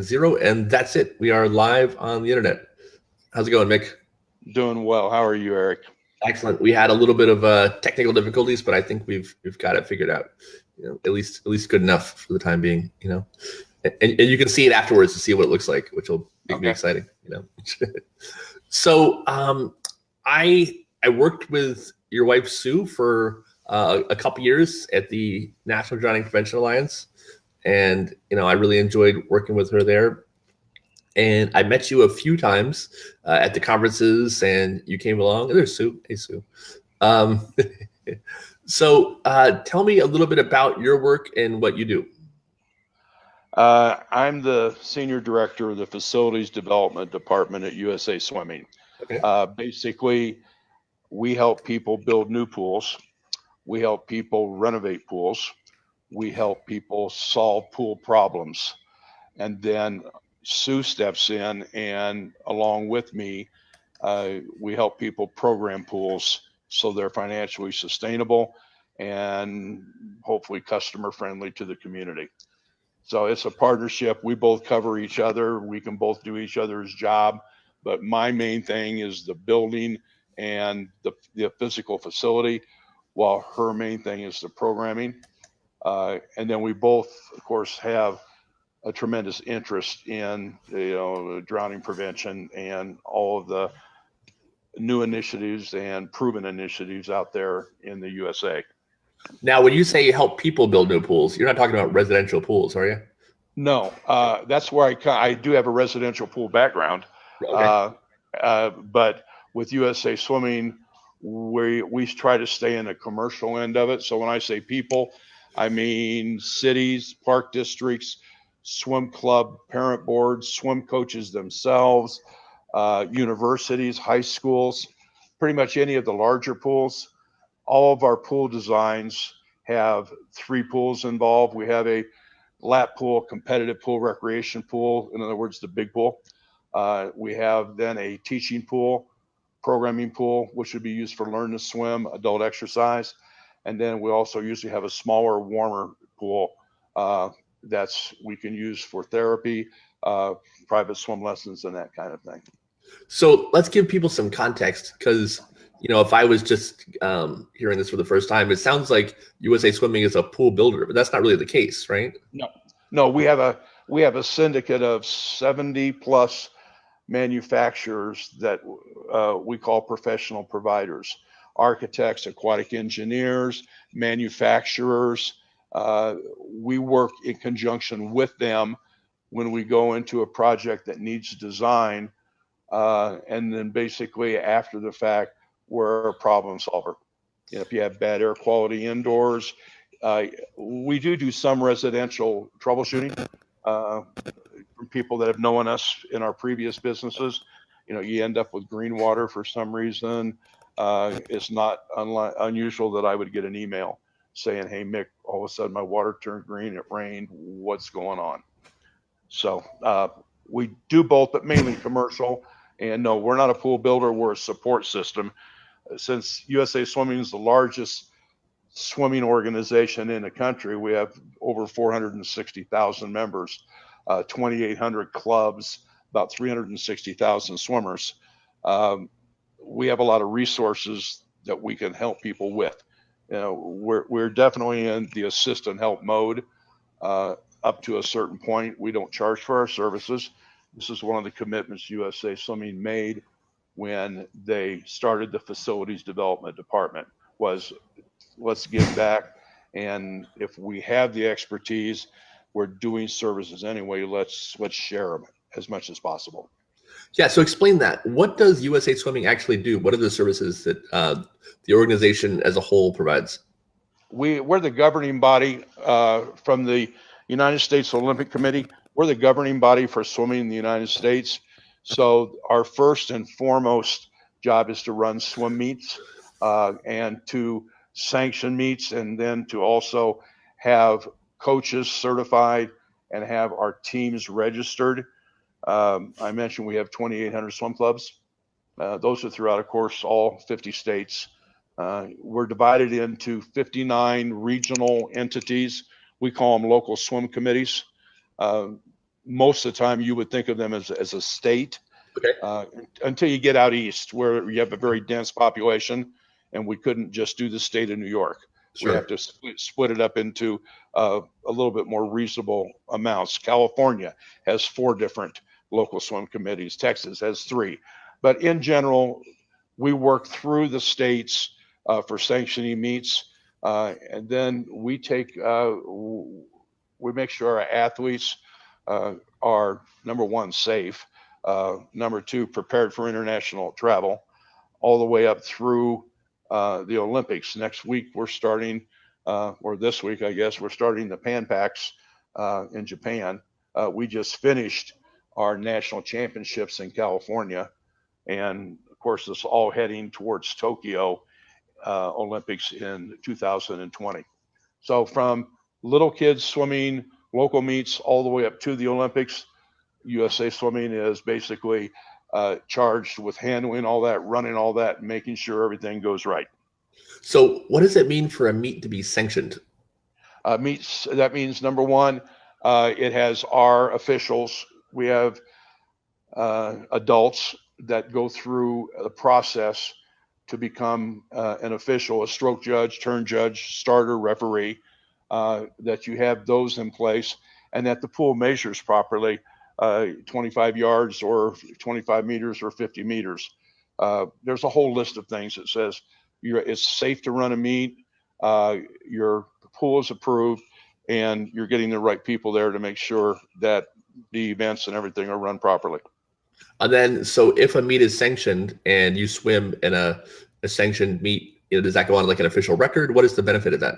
0, and that's it. We are live on the internet. How's it going, Mick? Doing well. How are you, Eric? Excellent. We had a little bit of technical difficulties, but I think we've got it figured out. At least good enough for the time being. And you can see it afterwards to see what it looks like, which will make me exciting. So I worked with your wife Sue for a couple years at the National Drowning Prevention Alliance, and I really enjoyed working with her there. And I met you a few times at the conferences, and you came along. There's Sue. Hey, Sue. So tell me a little bit about your work and what you do. I'm the Senior Director of the Facilities Development Department at USA Swimming. Okay. Basically, we help people build new pools. We help people renovate pools. We help people solve pool problems. And then Sue steps in, and along with me, we help people program pools so they're financially sustainable and hopefully customer friendly to the community. So it's a partnership. We both cover each other. We can both do each other's job. But my main thing is the building and the physical facility, while her main thing is the programming. And then we both, of course, have a tremendous interest in drowning prevention and all of the new initiatives and proven initiatives out there in the USA. Now, when you say you help people build new pools, you're not talking about residential pools, are you? No, that's where I do have a residential pool background. Okay. But with USA Swimming, we try to stay in the commercial end of it. So when I say people, I mean cities, park districts, swim club, parent boards, swim coaches themselves, universities, high schools, pretty much any of the larger pools. All of our pool designs have 3 pools involved. We have a lap pool, competitive pool, recreation pool, in other words, the big pool. We have then a teaching pool, programming pool, which would be used for learn to swim, adult exercise. And then we also usually have a smaller, warmer pool we can use for therapy, private swim lessons, and that kind of thing. So let's give people some context, because if I was just hearing this for the first time, it sounds like USA Swimming is a pool builder, but that's not really the case, right? No, we have a syndicate of 70 plus manufacturers that we call professional providers, architects, aquatic engineers, manufacturers. We work in conjunction with them when we go into a project that needs design, and then basically after the fact, we're a problem solver. If you have bad air quality indoors, we do some residential troubleshooting from people that have known us in our previous businesses. You end up with green water for some reason. It's not unusual that I would get an email saying, "Hey, Mick, all of a sudden my water turned green, it rained, what's going on?" So we do both, but mainly commercial. And no, we're not a pool builder, we're a support system. Since USA Swimming is the largest swimming organization in the country, we have over 460,000 members, 2,800 clubs, about 360,000 swimmers. We have a lot of resources that we can help people with. We're definitely in the assist and help mode up to a certain point. We don't charge for our services. This is one of the commitments USA Swimming made when they started the Facilities Development Department, was let's give back. And if we have the expertise, we're doing services anyway, let's share them as much as possible. Yeah, so explain that. What does USA Swimming actually do? What are the services that the organization as a whole provides? We're the governing body from the United States Olympic Committee. We're the governing body for swimming in the United States. So our first and foremost job is to run swim meets and to sanction meets, and then to also have coaches certified and have our teams registered. I mentioned we have 2,800 swim clubs. Those are throughout, of course, all 50 states. We're divided into 59 regional entities. We call them local swim committees. most of the time you would think of them as a state, Okay. until you get out east where you have a very dense population, and we couldn't just do the state of New York. We have Sure. to split it up into a little bit more reasonable amounts. California has 4 different local swim committees. Texas has 3. But in general, we work through the states for sanctioning meets, and then we make sure our athletes are, number one, safe, number 2, prepared for international travel, all the way up through the Olympics. Next week we're starting, or this week I guess, we're starting the Pan Pacs in Japan. We just finished our national championships in California, and of course it's all heading towards Tokyo Olympics in 2020. So from little kids swimming local meets all the way up to the Olympics, USA Swimming is basically charged with handling all that, running all that, and making sure everything goes right. So what does it mean for a meet to be sanctioned? Meets, that means number one, it has our officials. We have adults that go through the process to become an official, a stroke judge, turn judge, starter, referee, that you have those in place, and that the pool measures properly, 25 yards or 25 meters or 50 meters. There's a whole list of things that says it's safe to run a meet, your pool is approved, and you're getting the right people there to make sure that the events and everything are run properly. And then, so if a meet is sanctioned and you swim in a sanctioned meet, does that go on like an official record? What is the benefit of that?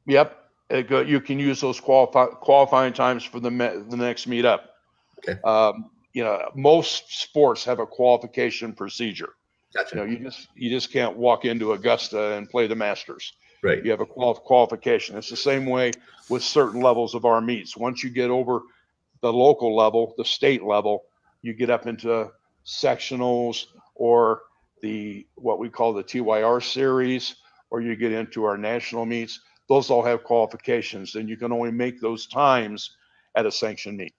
Yep. You can use those qualifying times for the next meet up. Okay. Most sports have a qualification procedure. Gotcha. You just can't walk into Augusta and play the Masters. Right. You have a qualification. It's the same way with certain levels of our meets. Once you get over the local level, the state level, you get up into sectionals or what we call the TYR series, or you get into our national meets. Those all have qualifications, and you can only make those times at a sanctioned meet.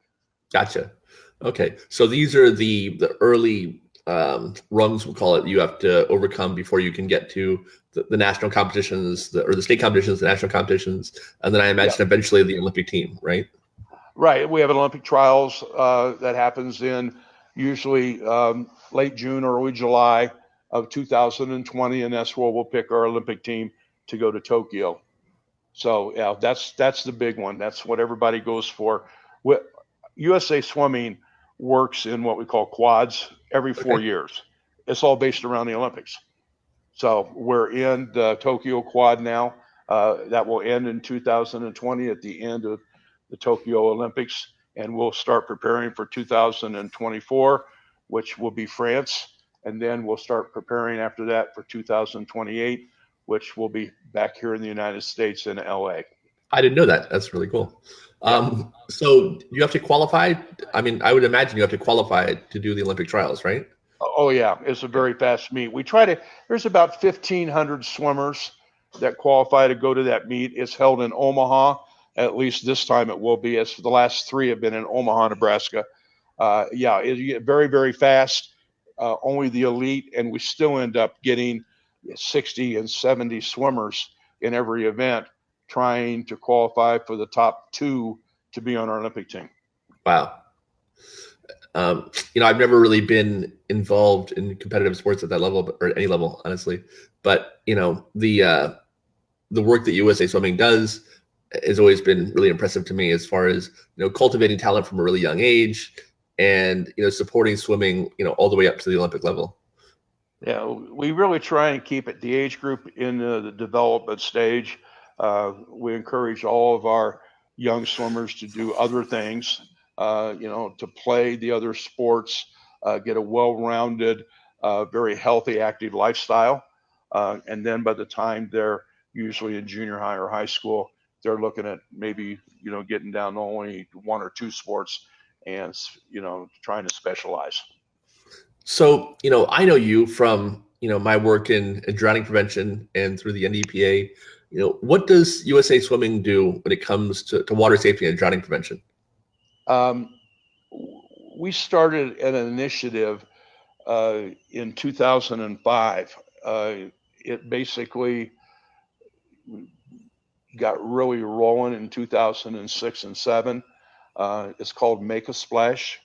Gotcha. Okay. So these are the early rungs, we'll call it, you have to overcome before you can get to the national competitions, or the state competitions, the national competitions, and then I imagine eventually the Olympic team, right? Right. We have an Olympic trials that happens in usually late June or early July of 2020, and that's where we'll pick our Olympic team to go to Tokyo. So yeah, that's the big one. That's what everybody goes for. USA Swimming works in what we call quads every 4 years. It's all based around the Olympics. So we're in the Tokyo quad now. That will end in 2020 at the end of the Tokyo Olympics, and we'll start preparing for 2024, which will be France, and then we'll start preparing after that for 2028, which will be back here in the United States in LA. I didn't know that. That's really cool. So you have to qualify. I mean, I would imagine you have to qualify to do the Olympic trials, right? Oh yeah, it's a very fast meet. There's about 1,500 swimmers that qualify to go to that meet. It's held in Omaha. At least this time it will be. As the last 3 have been in Omaha, Nebraska. You get very, very fast. Only the elite, and we still end up getting 60 and 70 swimmers in every event trying to qualify for the top 2 to be on our Olympic team. Wow. I've never really been involved in competitive sports at that level, or any level, honestly. But the work that USA Swimming does has always been really impressive to me, as far as cultivating talent from a really young age, and supporting swimming all the way up to the Olympic level. Yeah, we really try and keep it the age group in the development stage. We encourage all of our young swimmers to do other things, to play the other sports, get a well-rounded, very healthy, active lifestyle. And then by the time they're usually in junior high or high school, they're looking at maybe, getting down to only 1 or 2 sports and, trying to specialize. So, I know you from, my work in drowning prevention and through the NDPA. What does USA Swimming do when it comes to water safety and drowning prevention? we started an initiative in 2005. It basically got really rolling in 2006 and 7. It's called Make a Splash.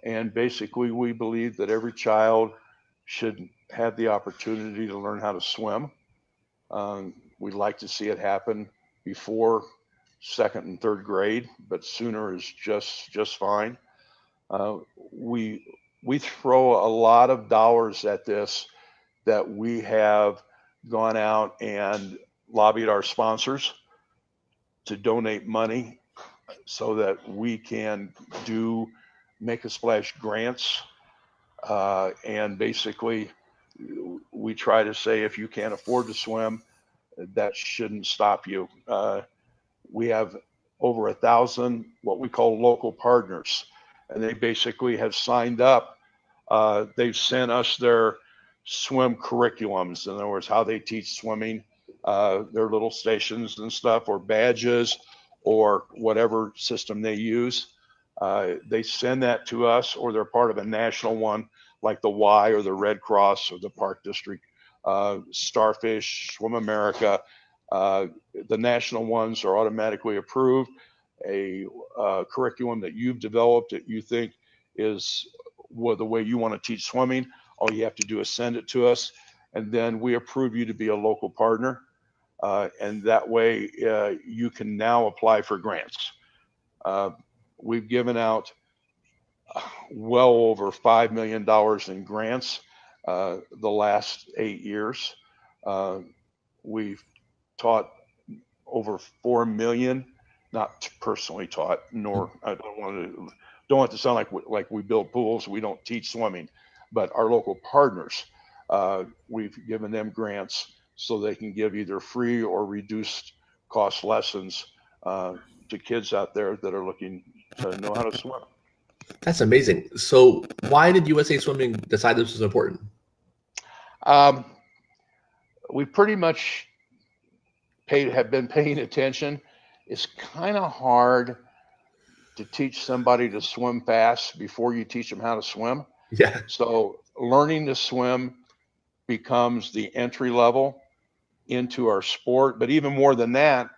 And basically, we believe that every child should have the opportunity to learn how to swim. We'd like to see it happen before second and third grade, but sooner is just fine. Uh, we we throw a lot of dollars at this that we have gone out and lobbied our sponsors to donate money so that we can do Make a Splash grants. And basically, we try to say if you can't afford to swim, that shouldn't stop you. We have over 1,000 what we call local partners, and they basically have signed up. They've sent us their swim curriculums, in other words, how they teach swimming, their little stations and stuff, or badges, or whatever system they use. They send that to us, or they're part of a national one like the Y or the Red Cross or the Park District, Starfish, Swim America. The national ones are automatically approved. A curriculum that you've developed that you think is the way you want to teach swimming, all you have to do is send it to us, and then we approve you to be a local partner. And that way you can now apply for grants. We've given out well over $5 million in grants the last 8 years. We've taught over 4 million, not personally taught, nor I don't want to sound like we build pools. We don't teach swimming, but our local partners, we've given them grants so they can give either free or reduced cost lessons to kids out there that are looking to know how to swim. That's amazing. So why did USA Swimming decide this was important? We pretty much have been paying attention. It's kind of hard to teach somebody to swim fast before you teach them how to swim. Yeah. So learning to swim becomes the entry level into our sport. But even more than that,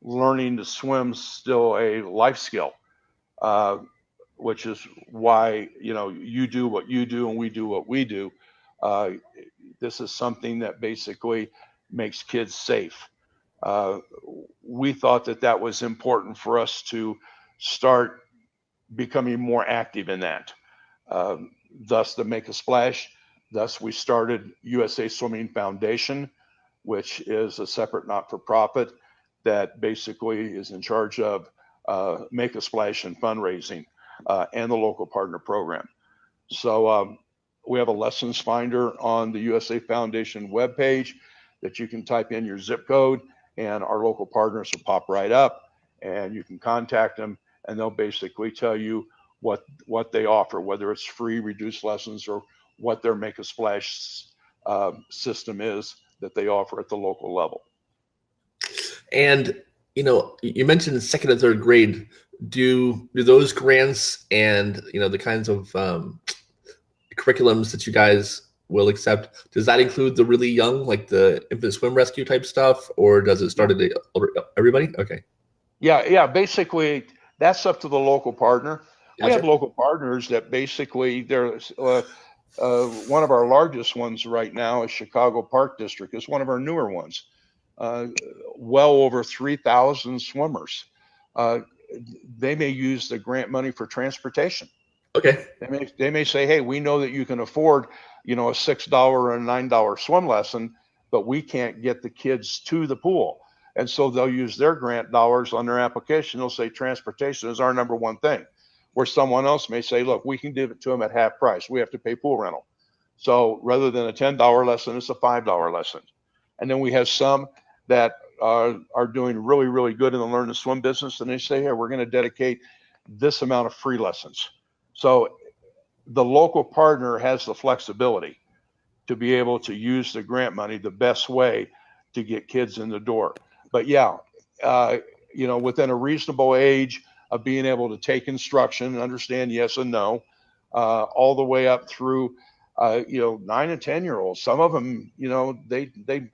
learning to swim is still a life skill, which is why, you do what you do and we do what we do. This is something that basically makes kids safe. We thought that was important for us to start becoming more active in that. Thus, the Make a Splash. Thus, we started USA Swimming Foundation, which is a separate not-for-profit that basically is in charge of Make a Splash and fundraising and the local partner program. So we have a lessons finder on the USA Foundation webpage that you can type in your zip code, and our local partners will pop right up, and you can contact them, and they'll basically tell you what they offer, whether it's free, reduced lessons, or what their Make a Splash system is that they offer at the local level. And you mentioned second and third grade. Do those grants and the kinds of curriculums that you guys will accept, does that include the really young, like the infant swim rescue type stuff, or does it start at everybody? Okay. Yeah. Basically, that's up to the local partner. Gotcha. We have local partners that basically they're one of our largest ones right now is Chicago Park District. It's one of our newer ones. Well over 3,000 swimmers. They may use the grant money for transportation. Okay. They may say, hey, we know that you can afford, a $6 or a $9 swim lesson, but we can't get the kids to the pool. And so they'll use their grant dollars on their application. They'll say transportation is our number one thing. Where someone else may say, look, we can give it to them at half price. We have to pay pool rental. So rather than a $10 lesson, it's a $5 lesson. And then we have some that are doing really, really good in the learn to swim business. And they say, hey, we're going to dedicate this amount of free lessons. So the local partner has the flexibility to be able to use the grant money the best way to get kids in the door. But yeah, within a reasonable age of being able to take instruction and understand yes and no, all the way up through, 9 and 10-year-olds. Some of them, the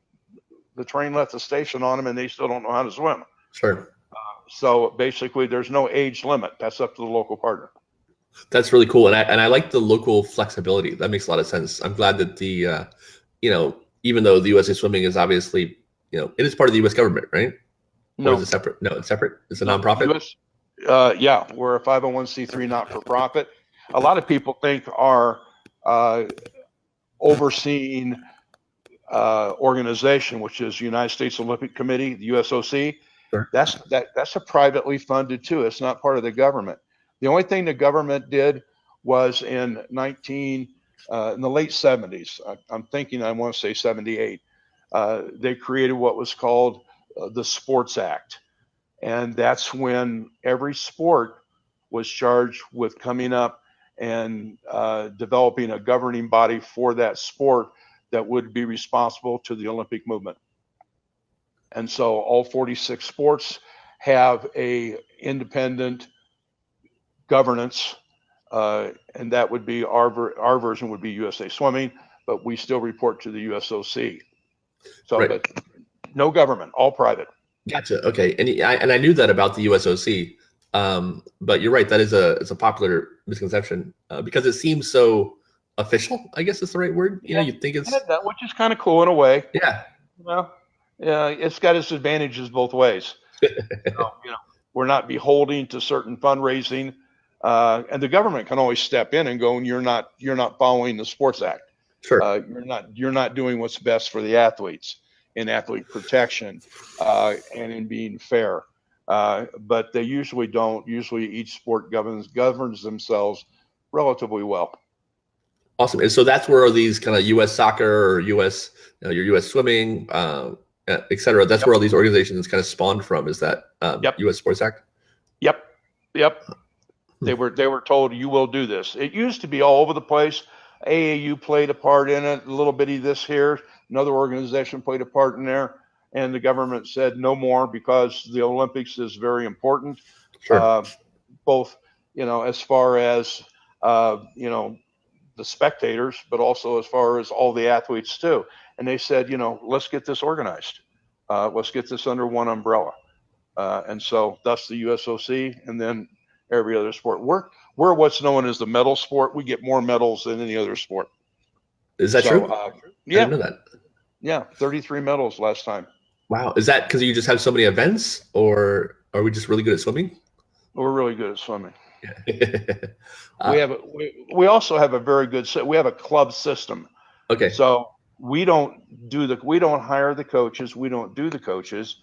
train left the station on them and they still don't know how to swim. Sure. So basically, there's no age limit. That's up to the local partner. That's really cool, and I like the local flexibility. That makes a lot of sense. I'm glad that the even though the USA Swimming is obviously it is part of the U.S. government, right? No. Or is it separate? No, it's separate. It's a nonprofit. Yeah, we're a 501c3 not-for-profit. A lot of people think our overseeing organization, which is United States Olympic Committee, the USOC, Sure. That's a privately funded too. It's not part of the government. The only thing the government did was in the late 70s. I'm thinking I want to say 78. They created what was called the Sports Act, and that's when every sport was charged with coming up and developing a governing body for that sport that would be responsible to the Olympic movement. And so all 46 sports have a independent governance, and that would be our version would be USA Swimming, but we still report to the USOC. So, right. But no government, all private. Gotcha. Okay, and I knew that about the USOC, but you're right. That is it's a popular misconception because it seems so official. I guess is the right word. You'd think it's which is kind of cool in a way. Yeah. Yeah, it's got its advantages both ways. We're not beholden to certain fundraising, and the government can always step in and go, and you're not following the Sports Act. Sure. You're not doing what's best for the athletes in athlete protection and in being fair. But they usually don't. Usually, each sport governs themselves relatively well. Awesome. And so that's where these kind of U.S. soccer or your U.S. swimming, et cetera. That's where all these organizations kind of spawned from. Is that U.S. Sports Act? Yep. They were told you will do this. It used to be all over the place. AAU played a part in it. A little bitty this here. Another organization played a part in there, and the government said no more because the Olympics is very important. Sure. Both as far as the spectators, but also as far as all the athletes too. And they said, let's get this organized. Let's get this under one umbrella. And so thus the USOC and then every other sport. We're what's known as the medal sport. We get more medals than any other sport. Is that true? Yeah. I didn't know that. Yeah, 33 medals last time. Wow. Is that because you just have so many events, or are we just really good at swimming? We're really good at swimming. We also have a very good we have a club system. Okay. So we don't hire the coaches. We don't do the coaches.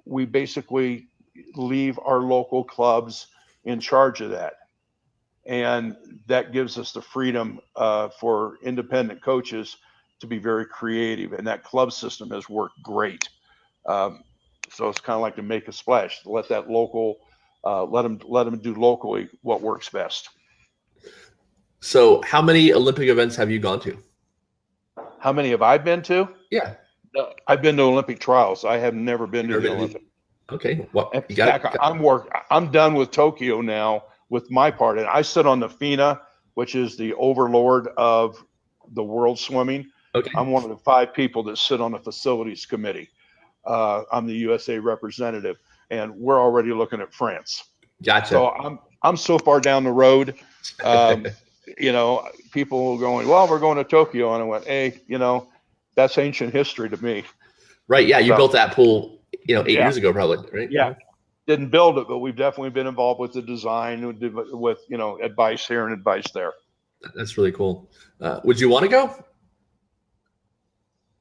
We basically leave our local clubs in charge of that. And that gives us the freedom for independent coaches to be very creative. And that club system has worked great. So it's kind of like to make a splash, to let that local, let them do locally what works best. So how many Olympic events have you gone to? How many have I been to? Yeah. I've been to Olympic trials. I have never been to the Olympics. Okay. Well, I'm done with Tokyo now with my part. And I sit on the FINA, which is the overlord of the world swimming. Okay. I'm one of the 5 people that sit on the facilities committee. I'm the USA representative, and we're already looking at France. Gotcha. So I'm so far down the road. People going, well, we're going to Tokyo, and I went, hey, that's ancient history to me. Right. Yeah. You built that pool, 8 years ago, probably. Right. Yeah. Didn't build it, but we've definitely been involved with the design, with advice here and advice there. That's really cool. Would you want to go?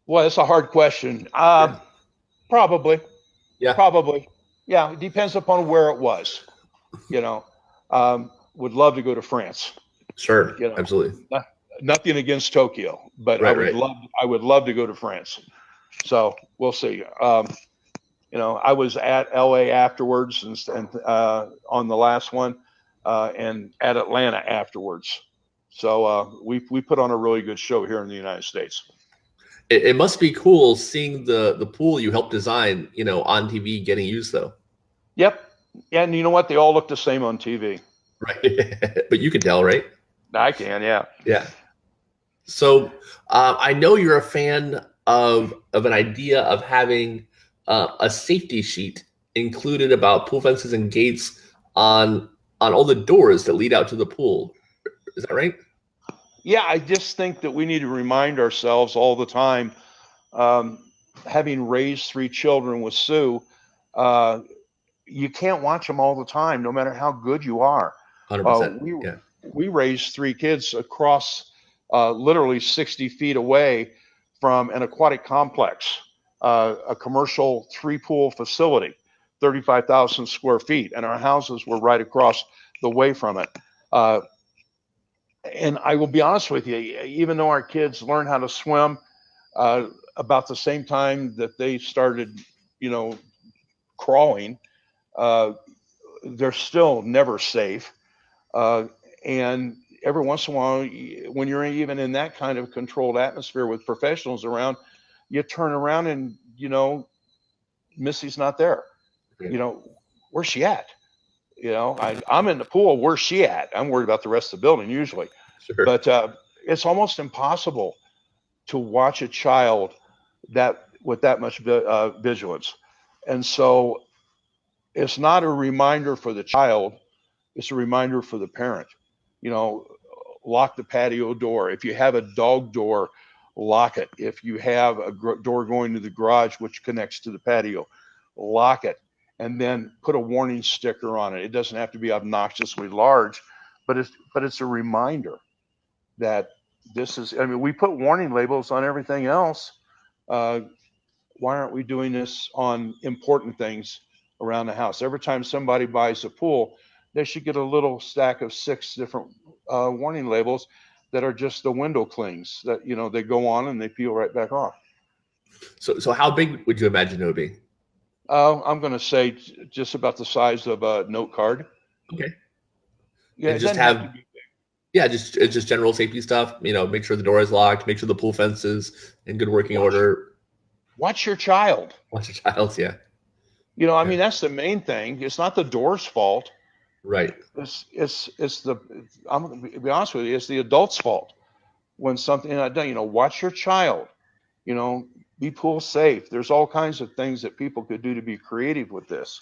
Well, it's a hard question. Probably. Yeah. Probably. Yeah. It depends upon where it was. Would love to go to France. Sure. Absolutely. Nothing against Tokyo, but I would love to go to France. So we'll see. I was at LA afterwards and on the last one, and at Atlanta afterwards. So we put on a really good show here in the United States. It must be cool seeing the pool you helped design, on TV getting used though. Yep. And you know what? They all look the same on TV. Right. But you can tell, right? I can, yeah. Yeah. So I know you're a fan of an idea of having a safety sheet included about pool fences and gates on on all the doors that lead out to the pool. Is that right? Yeah, I just think that we need to remind ourselves all the time, um, having raised three children with Sue, uh, you can't watch them all the time, no matter how good you are. Uh, 100%. we Yeah. we raised three kids across, literally 60 feet away from an aquatic complex, a commercial three pool facility, 35,000 square feet, and our houses were right across the way from it. Uh, and I will be honest with you, even though our kids learned how to swim about the same time that they started, you know, crawling, uh, they're still never safe. Uh, and every once in a while, when you're even in that kind of controlled atmosphere with professionals around, you turn around and, Missy's not there. Yeah. You know, where's she at? I'm in the pool. Where's she at? I'm worried about the rest of the building usually. Sure. But it's almost impossible to watch a child that with that much vigilance. And so it's not a reminder for the child, it's a reminder for the parent. You know, lock the patio door. If you have a dog door, lock it. If you have a door going to the garage, which connects to the patio, lock it. And then put a warning sticker on it. It doesn't have to be obnoxiously large, but it's a reminder that this is. I mean, we put warning labels on everything else. Uh, why aren't we doing this on important things around the house? Every time somebody buys a pool, they should get a little stack of 6 different warning labels that are just the window clings that they go on and they peel right back off. So how big would you imagine it would be? I'm going to say just about the size of a note card. Okay. Yeah, And it just doesn't have to have be big. yeah, just it's just general safety stuff. Make sure the door is locked, make sure the pool fence is in good working Watch, order. watch your child. Watch your child. Yeah. I Yeah. mean, that's the main thing. It's not the door's fault. Right. It's the. I'm going to be honest with you. It's the adult's fault when something not done. Watch your child. You know, be pool safe. There's all kinds of things that people could do to be creative with this.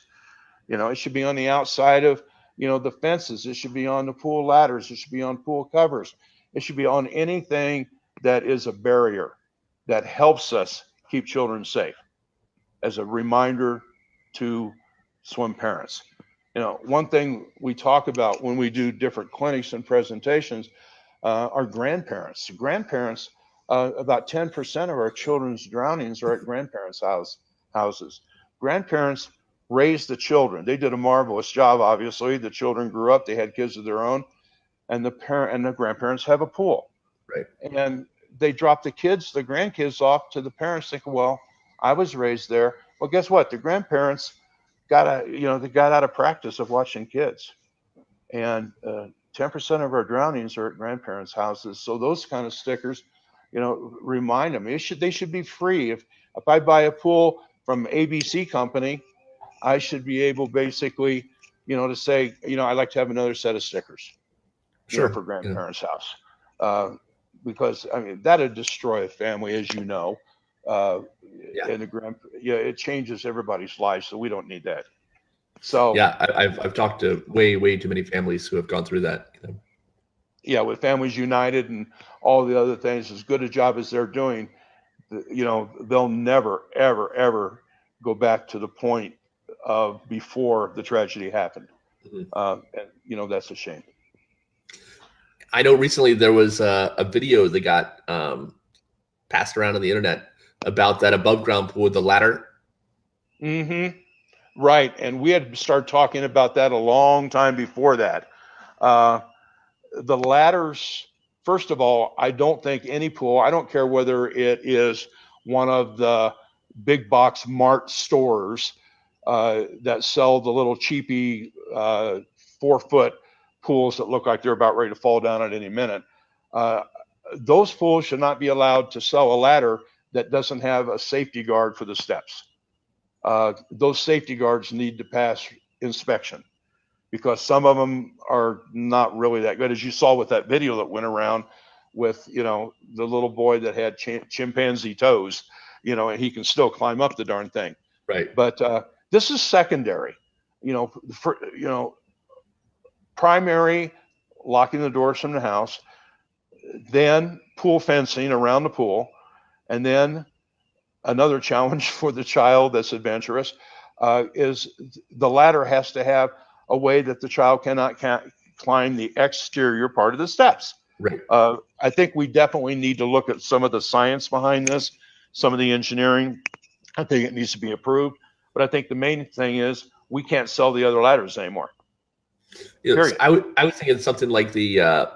It should be on the outside of, the fences. It should be on the pool ladders. It should be on pool covers. It should be on anything that is a barrier that helps us keep children safe as a reminder to swim parents. One thing we talk about when we do different clinics and presentations are grandparents. Grandparents, about 10% of our children's drownings are at grandparents' houses. Grandparents raised the children. They did a marvelous job, obviously. The children grew up, they had kids of their own, and the parent and the grandparents have a pool. Right. And they drop the grandkids off to the parents thinking, well, I was raised there. Well, guess what? The grandparents they got out of practice of watching kids. And 10% of our drownings are at grandparents' houses. So those kind of stickers, remind them. They should be free. If I buy a pool from ABC company, I should be able basically, to say, I'd like to have another set of stickers, Sure. for grandparents' house. Uh, because I mean that'd destroy a family, as you know. Uh, Yeah. and it changes everybody's life, so we don't need that. So Yeah. I've talked to way too many families who have gone through that. yeah, with Families United and all the other things, as good a job as they're doing, they'll never, ever, ever go back to the point of before the tragedy happened. Mhm. And that's a shame. I know recently there was a video that got passed around on the internet about that above ground pool with the ladder. Mm-hmm. Right, and we had started talking about that a long time before that. Uh, the ladders, first of all, I don't think any pool, I don't care whether it is one of the big box mart stores that sell the little cheapy 4-foot pools that look like they're about ready to fall down at any minute. Uh, those pools should not be allowed to sell a ladder that doesn't have a safety guard for the steps. Those safety guards need to pass inspection because some of them are not really that good, as you saw with that video that went around with, you know, the little boy that had chimpanzee toes, you know, and he can still climb up the darn thing. Right. But this is secondary, primary, locking the doors from the house, then pool fencing around the pool, and then another challenge for the child that's adventurous is the ladder has to have a way that the child cannot climb the exterior part of the steps. Right. I think we definitely need to look at some of the science behind this, some of the engineering. I think it needs to be approved. But I think the main thing is we can't sell the other ladders anymore. Period. I was thinking something like the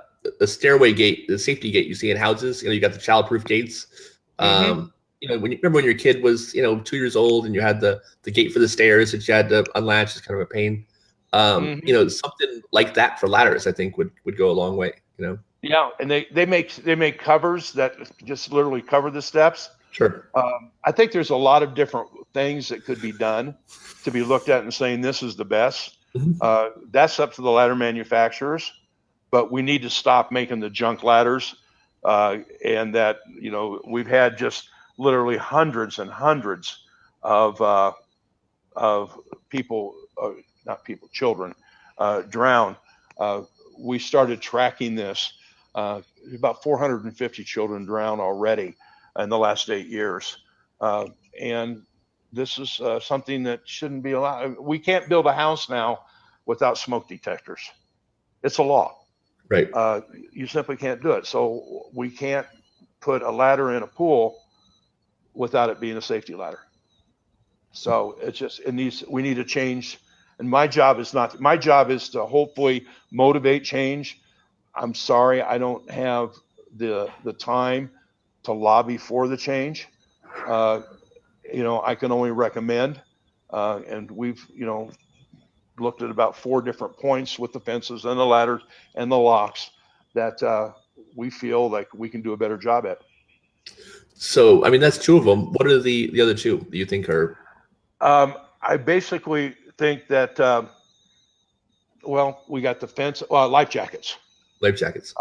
stairway gate, the safety gate you see in houses. You know, you got the childproof gates. You know, remember when your kid was, you know, 2 years old and you had the gate for the stairs that you had to unlatch. It's kind of a pain. You know, something like that for ladders, I think would go a long way. You know. Yeah, and they make covers that just literally cover the steps. Sure. I think there's a lot of different things that could be done to be looked at and saying this is the best. That's up to the ladder manufacturers, but we need to stop making the junk ladders. And that, you know, we've had just literally hundreds and hundreds of people, children drown. We started tracking this. About 450 children drowned already in the last 8 years. And this is something that shouldn't be allowed. We can't build a house now without smoke detectors. It's a law. Right. You simply can't do it. So we can't put a ladder in a pool without it being a safety ladder. So we need to change. And my job is to hopefully motivate change. I'm sorry, I don't have the time to lobby for the change. You know, I can only recommend, and we've, you know, looked at about 4 different points with the fences and the ladders and the locks that we feel like we can do a better job at. So, I mean, that's 2 of them. What are the other 2 that you think are? I basically think that, well, we got the fence, life jackets. Life jackets.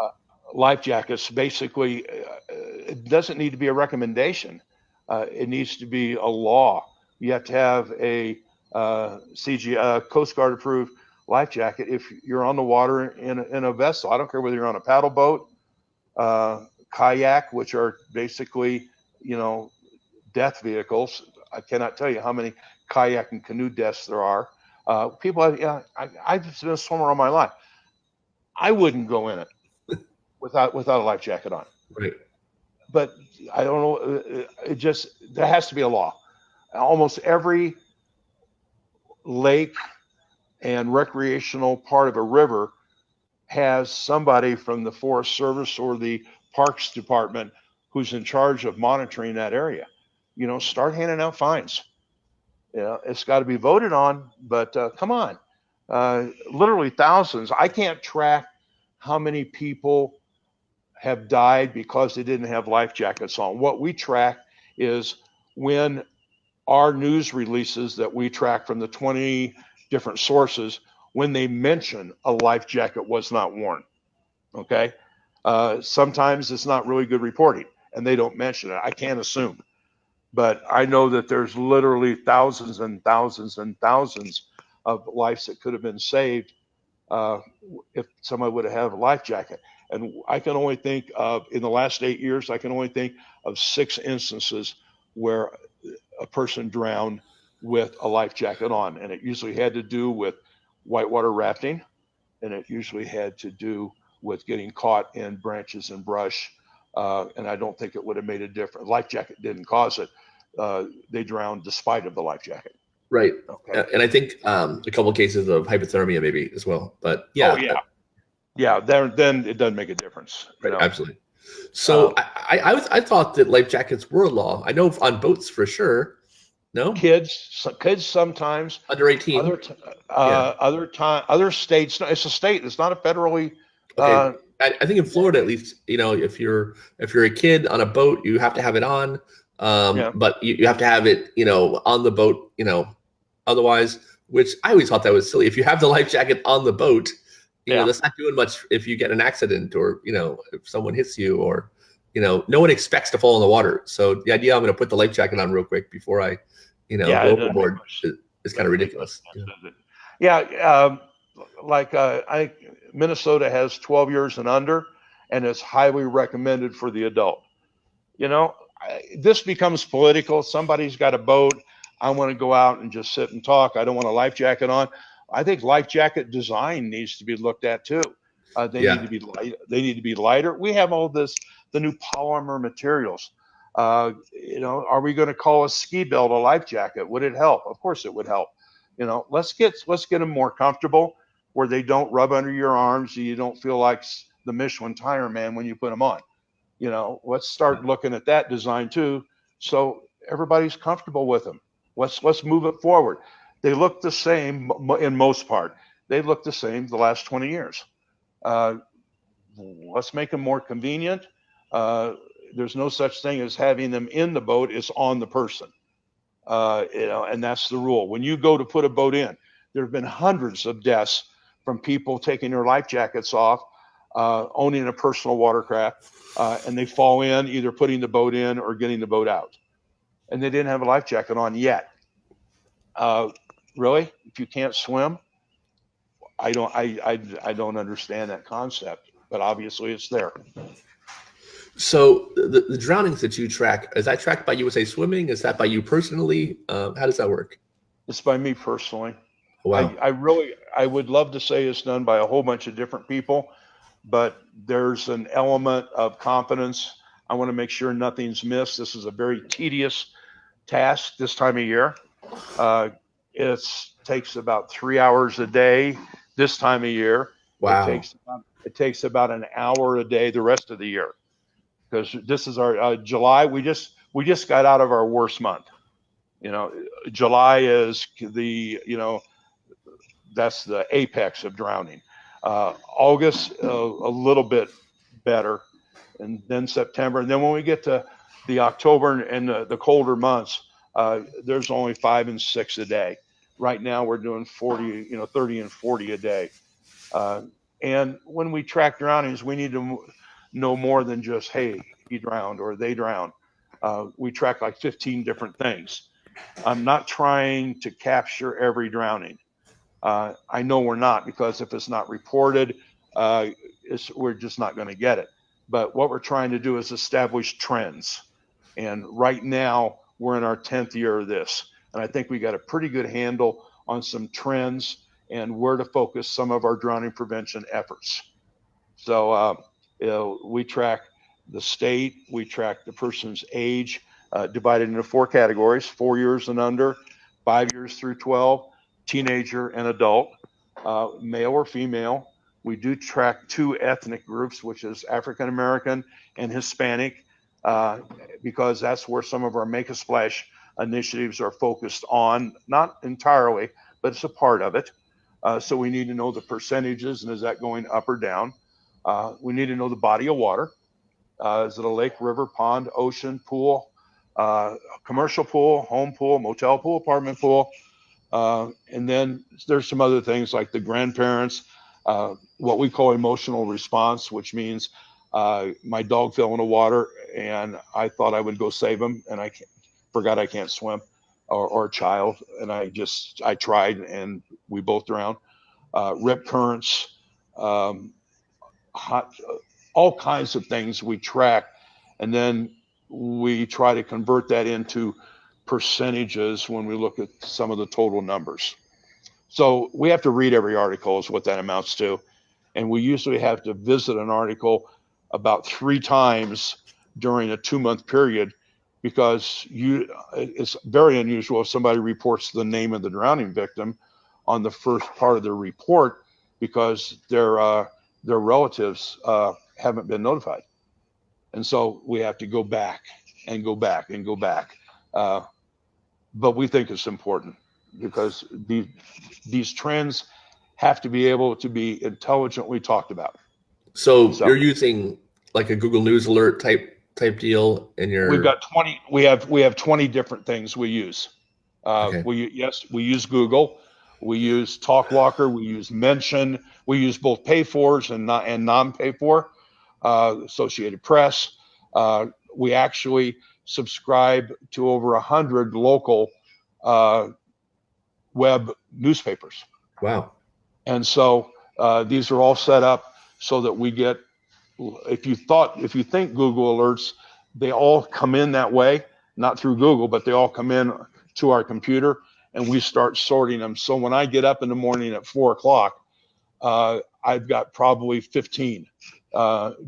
Life jackets, basically, it doesn't need to be a recommendation. It needs to be a law. You have to have a Coast Guard approved life jacket if you're on the water in a vessel. I don't care whether you're on a paddle boat, kayak, which are basically, you know, death vehicles. I cannot tell you how many kayak and canoe deaths there are. I've been a swimmer all my life. I wouldn't go in it without a life jacket on. Right. But I don't know. There has to be a law. Almost every lake and recreational part of a river has somebody from the Forest Service or the Parks Department who's in charge of monitoring that area. You know, start handing out fines. Yeah, it's got to be voted on, but come on. Literally thousands. I can't track how many people have died because they didn't have life jackets on. What we track is when our news releases that we track from the 20 different sources, when they mention a life jacket was not worn. Okay. Sometimes it's not really good reporting and they don't mention it. I can't assume, but I know that there's literally thousands and thousands and thousands of lives that could have been saved if somebody would have had a life jacket. And I can only think of, in the last 8 years, I can only think of 6 instances where a person drowned with a life jacket on. And it usually had to do with whitewater rafting. And it usually had to do with getting caught in branches and brush. And I don't think it would have made a difference. Life jacket didn't cause it. They drowned despite of the life jacket. Right. Okay. And I think a couple of cases of hypothermia maybe as well. But yeah. Oh, yeah. Yeah, then it doesn't make a difference. Right, absolutely. So I thought that life jackets were a law. I know on boats for sure. No, kids sometimes under 18. Other states. It's a state. It's not a federally. Okay. I think in Florida, at least, you know, if you're a kid on a boat, you have to have it on. But you have to have it, you know, on the boat. You know, otherwise which I always thought that was silly. If you have the life jacket on the boat, Yeah. that's not doing much if you get an accident or, if someone hits you or, no one expects to fall in the water. So the idea I'm going to put the life jacket on real quick before I, Yeah, go it doesn't make overboard much, is kind of doesn't make much ridiculous. sense, does it? Yeah, like I Minnesota has 12 years and under, and it's highly recommended for the adult. This becomes political. Somebody's got a boat. I want to go out and just sit and talk. I don't want a life jacket on. I think life jacket design needs to be looked at too. They need Yeah. to be light. They need to be lighter. We have all the new polymer materials. Are we going to call a ski belt a life jacket? Would it help? Of course, it would help. Let's get them more comfortable where they don't rub under your arms. You don't feel like the Michelin tire man when you put them on. Let's start looking at that design too, so everybody's comfortable with them. Let's move it forward. They look the same in most part. They look the same the last 20 years. Let's make them more convenient. There's no such thing as having them in the boat. It's on the person. And that's the rule. When you go to put a boat in, there have been hundreds of deaths from people taking their life jackets off, owning a personal watercraft, and they fall in, either putting the boat in or getting the boat out. And they didn't have a life jacket on yet. Really? If you can't swim, I don't understand that concept, but obviously it's there. So the drownings that you track, is that tracked by USA Swimming? Is that by you personally? How does that work? It's by me personally. Wow. I would love to say it's done by a whole bunch of different people, but there's an element of confidence. I want to make sure nothing's missed. This is a very tedious task this time of year. It takes about 3 hours a day this time of year. Wow. It takes about an hour a day the rest of the year, because this is our July. We just got out of our worst month. July is that's the apex of drowning. August a little bit better, and then September, and then when we get to the October and the colder months, there's only 5 and 6 a day. Right now we're doing 40, 30 and 40 a day. And when we track drownings, we need to know more than just, hey, he drowned or they drowned. We track like 15 different things. I'm not trying to capture every drowning. I know we're not, because if it's not reported, we're just not going to get it. But what we're trying to do is establish trends. And right now, we're in our 10th year of this. And I think we got a pretty good handle on some trends and where to focus some of our drowning prevention efforts. So we track the state, we track the person's age, divided into 4 categories: 4 years and under, 5 years through 12, teenager and adult, male or female. We do track 2 ethnic groups, which is African American and Hispanic, because that's where some of our Make a Splash initiatives are focused on. Not entirely, but it's a part of it. So we need to know the percentages, and is that going up or down? We need to know the body of water. Is it a lake, river, pond, ocean, pool, commercial pool, home pool, motel pool, apartment pool? And then there's some other things like the grandparents, what we call emotional response, which means my dog fell in the water and I thought I would go save him, and I forgot I can't swim, or a child, and I tried and we both drowned. Rip currents, all kinds of things we track, and then we try to convert that into percentages when we look at some of the total numbers. So we have to read every article is what that amounts to. And we usually have to visit an article about 3 times during a 2-month period, because it's very unusual if somebody reports the name of the drowning victim on the first part of their report, because their relatives haven't been notified. And so we have to go back and go back and go back. But we think it's important, because these trends have to be able to be intelligently talked about. So you're using like a Google News alert type deal in your. We've got 20. We have 20 different things we use. Okay. We use Google. We use TalkWalker. We use Mention. We use both pay-fors and non-pay-for. Associated Press. We actually subscribe to over 100 local web newspapers. Wow. And so these are all set up so that we get, if you think Google alerts, they all come in that way, not through Google, but they all come in to our computer, and we start sorting them. So when I get up in the morning at 4 o'clock, I've got probably 15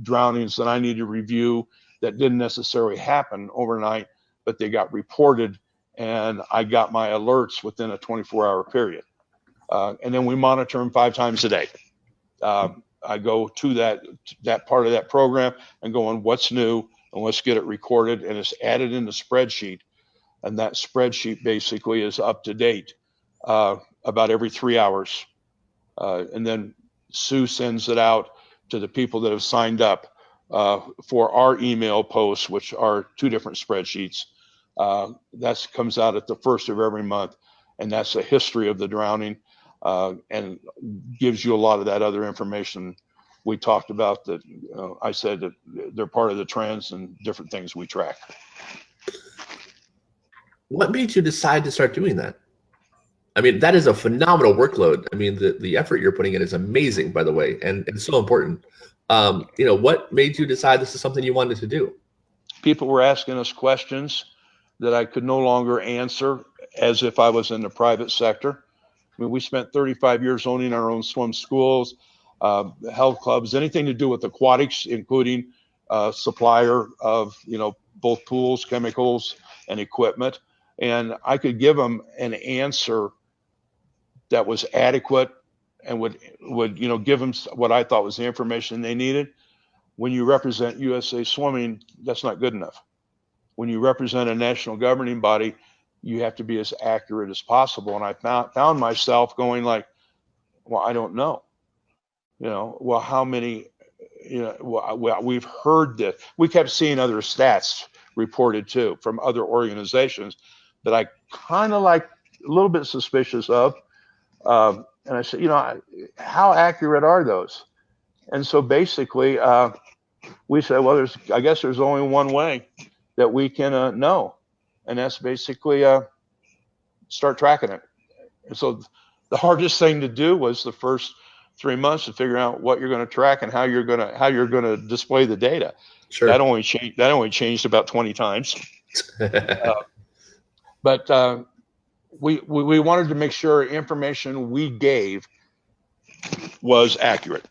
drownings that I need to review that didn't necessarily happen overnight, but they got reported, and I got my alerts within a 24-hour period. And then we monitor them 5 times a day. I go to that part of that program and go on what's new, and let's get it recorded, and it's added in the spreadsheet. And that spreadsheet basically is up to date about every 3 hours. And then Sue sends it out to the people that have signed up for our email posts, which are 2 different spreadsheets. That comes out at the first of every month, and that's a history of the drowning, and gives you a lot of that other information we talked about that I said that they're part of the trends and different things we track. What made you decide to start doing that? I mean, that is a phenomenal workload. I mean, the effort you're putting in is amazing, by the way, and it's so important. What made you decide this is something you wanted to do? People were asking us questions that I could no longer answer as if I was in the private sector. I mean, we spent 35 years owning our own swim schools, health clubs, anything to do with aquatics, including supplier of, both pools, chemicals, and equipment. And I could give them an answer that was adequate and would give them what I thought was the information they needed. When you represent USA Swimming, that's not good enough. When you represent a national governing body, you have to be as accurate as possible. And I found myself going like, well, I don't know. Well, how many, well, we've heard this. We kept seeing other stats reported too from other organizations that I kind of like a little bit suspicious of. And I said, how accurate are those? And so basically, we said, well, I guess there's only one way that we can know, and that's basically start tracking it. And so the hardest thing to do was the first 3 months to figure out what you're going to track and how you're going to display the data. Sure. That only changed about 20 times. But we wanted to make sure information we gave was accurate.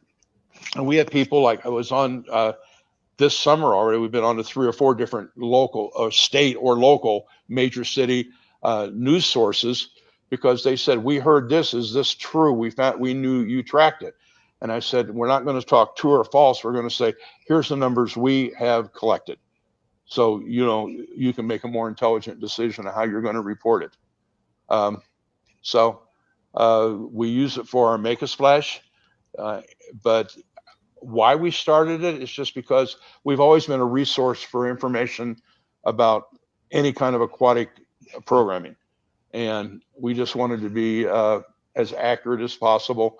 And we had people like I was on this summer already. We've been on to 3 or 4 different local or state or local major city news sources because they said, we heard this. Is this true? We knew you tracked it. And I said, we're not going to talk true or false. We're going to say, here's the numbers we have collected. So, you can make a more intelligent decision on how you're going to report it. So we use it for our Make a Splash. But why we started it is just because we've always been a resource for information about any kind of aquatic programming. And we just wanted to be as accurate as possible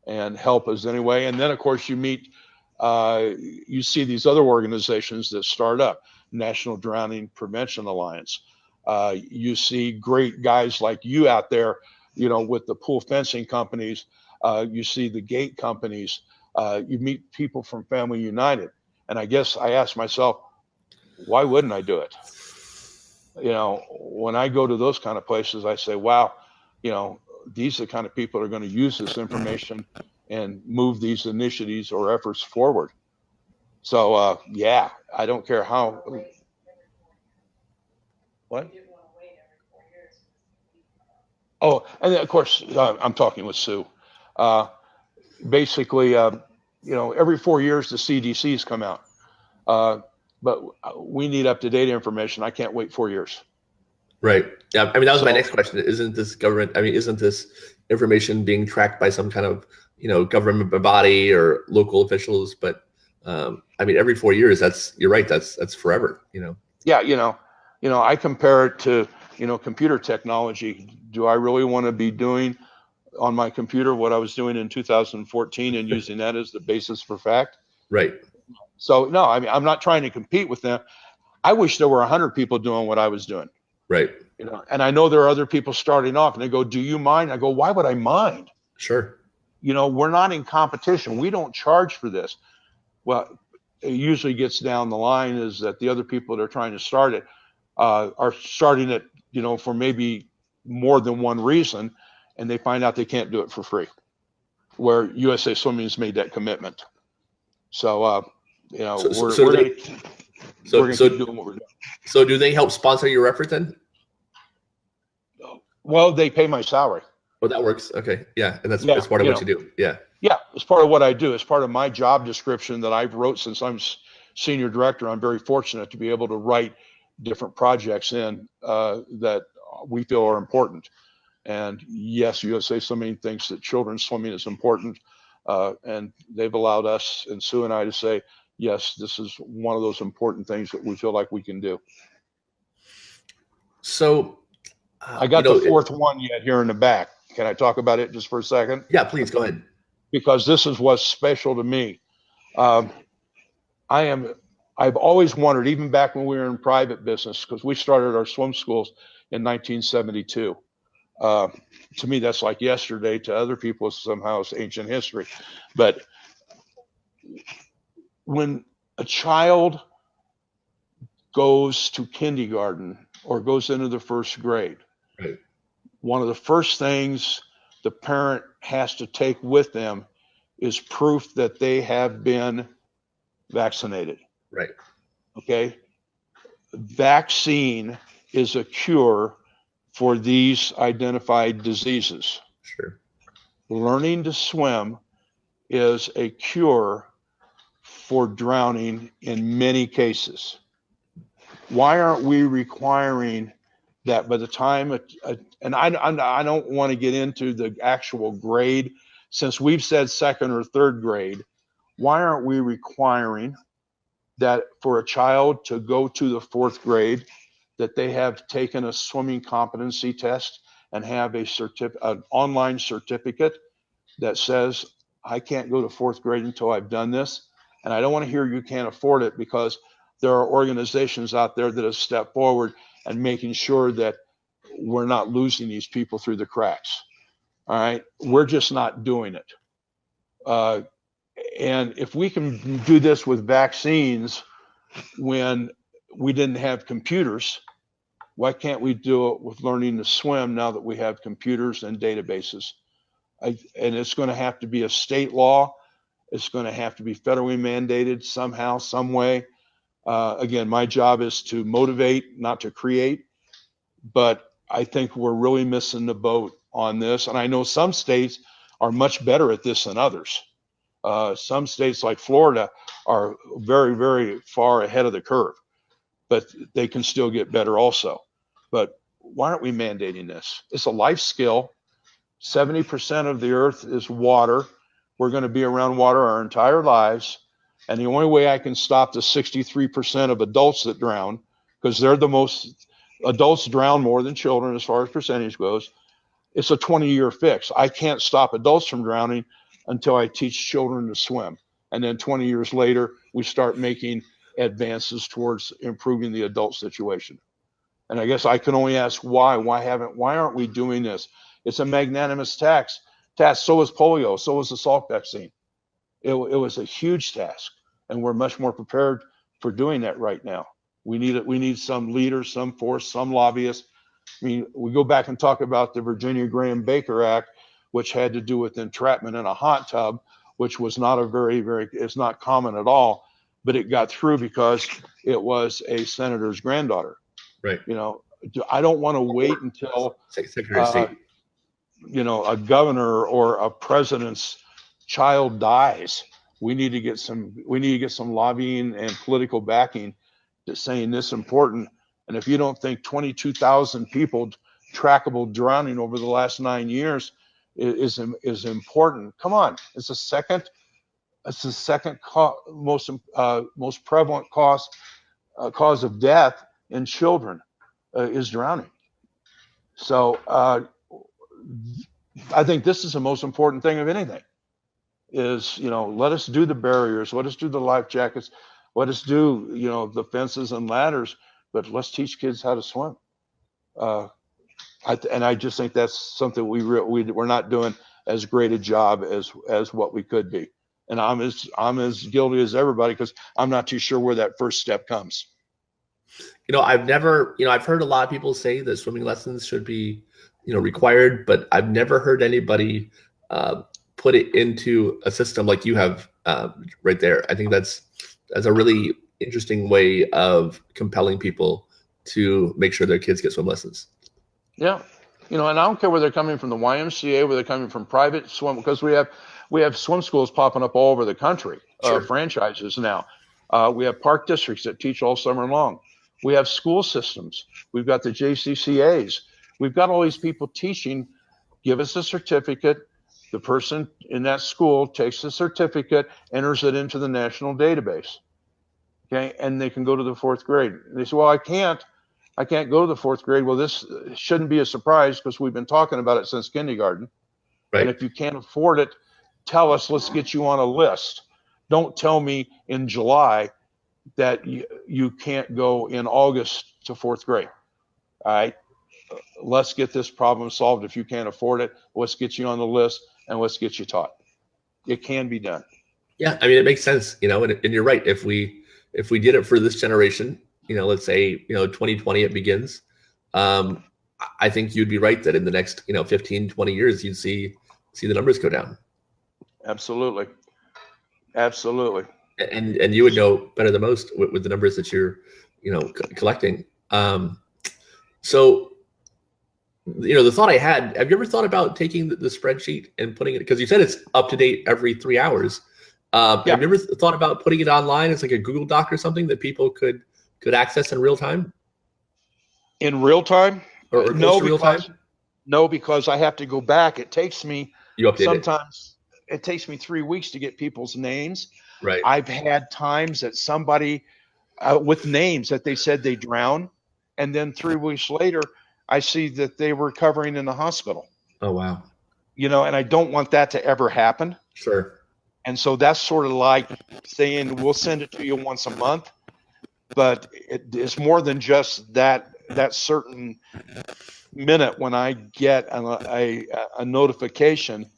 and help us anyway. And then, of course, you see these other organizations that start up, National Drowning Prevention Alliance. You see great guys like you out there, with the pool fencing companies. You see the gate companies. You meet people from Family United. And I guess I asked myself, why wouldn't I do it? When I go to those kind of places, I say, wow, these are the kind of people that are going to use this information and move these initiatives or efforts forward. So, I don't care how. What? Oh, and then, of course, I'm talking with Sue. Basically, every 4 years the CDCs come out. But we need up-to-date information. I can't wait 4 years. Right. Yeah. I mean, that was my next question. Isn't this information being tracked by some kind of, government body or local officials? But every 4 years, you're right. That's forever, Yeah. I compare it to, computer technology. Do I really want to be doing on my computer what I was doing in 2014 and using that as the basis for fact. Right. So no, I mean, I'm not trying to compete with them. I wish there were 100 people doing what I was doing. Right. You know, and I know there are other people starting off, and they go, "Do you mind?" I go, "Why would I mind?" Sure. You know, we're not in competition. We don't charge for this. Well, it usually gets down the line is that the other people that are trying to start it are starting it, you know, for maybe more than one reason, and they find out they can't do it for free. Where USA Swimming has made that commitment. So, you know, So we're they gonna keep doing what we're doing. So do they help sponsor your effort then? Well, they pay my salary. Oh, that works. Okay. Yeah. And that's Yeah, part of what you do. Yeah. yeah, it's part of what I do. It's part of my job description that I've wrote since I'm senior director. I'm very fortunate to be able to write different projects in that we feel are important. And yes, USA Swimming thinks that children's swimming is important. And they've allowed us and Sue and I to say, yes, this is one of those important things that we feel like we can do. So, I got the fourth one yet here in the back. Can I talk about it just for a second? Yeah, please go ahead. Because this is what's special to me. I've always wondered, even back when we were in private business, because we started our swim schools in 1972. To me, that's like yesterday. To other people, somehow it's ancient history. But when a child goes to kindergarten or goes into the first grade, right, one of the first things the parent has to take with them is proof that they have been vaccinated. Right. Okay. Vaccine is a cure for these identified diseases. Sure. Learning to swim is a cure for drowning in many cases. Why aren't we requiring that by the time, and I don't want to get into the actual grade, since we've said second or third grade, why aren't we requiring that for a child to go to the fourth grade, that they have taken a swimming competency test and have an online certificate that says, I can't go to fourth grade until I've done this. And I don't want to hear you can't afford it, because there are organizations out there that have stepped forward and making sure that we're not losing these people through the cracks. All right. We're just not doing it. And if we can do this with vaccines when we didn't have computers, why can't we do it with learning to swim now that we have computers and databases? And it's going to have to be a state law. It's going to have to be federally mandated somehow, some way. Again, my job is to motivate, not to create. But I think we're really missing the boat on this. And I know some states are much better at this than others. Some states like Florida are very, very far ahead of the curve, but they can still get better also. But why aren't we mandating this? It's a life skill. 70% of the earth is water. We're going to be around water our entire lives. And the only way I can stop the 63% of adults that drown, because they're the most, adults drown more than children as far as percentage goes, it's a 20-year fix. I can't stop adults from drowning until I teach children to swim. And then 20 years later, we start making advances towards improving the adult situation. And I guess I can only ask why. Why aren't we doing this? It's a magnanimous task. So is polio. So is the Salk vaccine. It was a huge task, and we're much more prepared for doing that right now. We need some leaders, some force, some lobbyists. I mean, we go back and talk about the Virginia Graham Baker Act, which had to do with entrapment in a hot tub, which was not it's not common at all, but it got through because it was a senator's granddaughter. Right. You know, I don't want to wait until Secretary of State. You know, a governor or a president's child dies. We need to get some lobbying and political backing to saying this important. And if you don't think 22,000 people trackable drowning over the last 9 years is important, come on. It's the second most prevalent cause of death in children is drowning. So I think this is the most important thing of anything is, let us do the barriers, let us do the life jackets, let us do, the fences and ladders, but let's teach kids how to swim. And I just think that's something we're not doing as great a job as what we could be. And I'm as guilty as everybody because I'm not too sure where that first step comes. I've heard a lot of people say that swimming lessons should be, required, but I've never heard anybody put it into a system like you have right there. I think that's a really interesting way of compelling people to make sure their kids get swim lessons. Yeah. And I don't care where they're coming from, the YMCA, where they're coming from private swim, because we have swim schools popping up all over the country, Sure. franchises now. We have park districts that teach all summer long. We have school systems. We've got the JCCAs. We've got all these people teaching. Give us a certificate. The person in that school takes the certificate, enters it into the national database. Okay, and they can go to the fourth grade. And they say, well, I can't go to the fourth grade. Well, this shouldn't be a surprise because we've been talking about it since kindergarten. Right. And if you can't afford it, tell us, let's get you on a list. Don't tell me in July that you can't go in August to fourth grade. All right, let's get this problem solved. If you can't afford it, let's get you on the list and let's get you taught. It can be done. Yeah, I mean, it makes sense, and you're right. If we did it for this generation, let's say 2020 it begins, I think you'd be right that in the next 15, 20 years you'd see the numbers go down. Absolutely. And you would know better than most with the numbers that you're collecting. So the thought I had, have you ever thought about taking the spreadsheet and putting it, because you said it's up to date every 3 hours. Yeah. Have you ever thought about putting it online as like a Google Doc or something that people could access in real time? In real time? Or close to real time? No, because I have to go back. It takes me sometimes it takes me 3 weeks to get people's names. Right. I've had times that somebody with names that they said they drowned, and then 3 weeks later, I see that they were recovering in the hospital. Oh, wow. And I don't want that to ever happen. Sure. And so that's sort of like saying we'll send it to you once a month, but it's more than just that certain minute when I get a notification.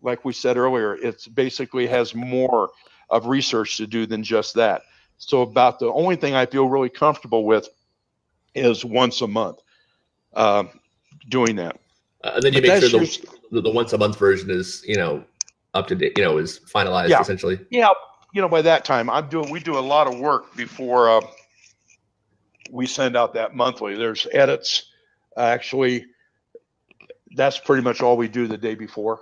Like we said earlier, it basically has more of research to do than just that. So about the only thing I feel really comfortable with is once a month doing that. And then you make sure the once a month version is, up to date, is finalized, yeah. essentially. Yeah. By that time we do a lot of work before we send out that monthly. There's edits. Actually, that's pretty much all we do the day before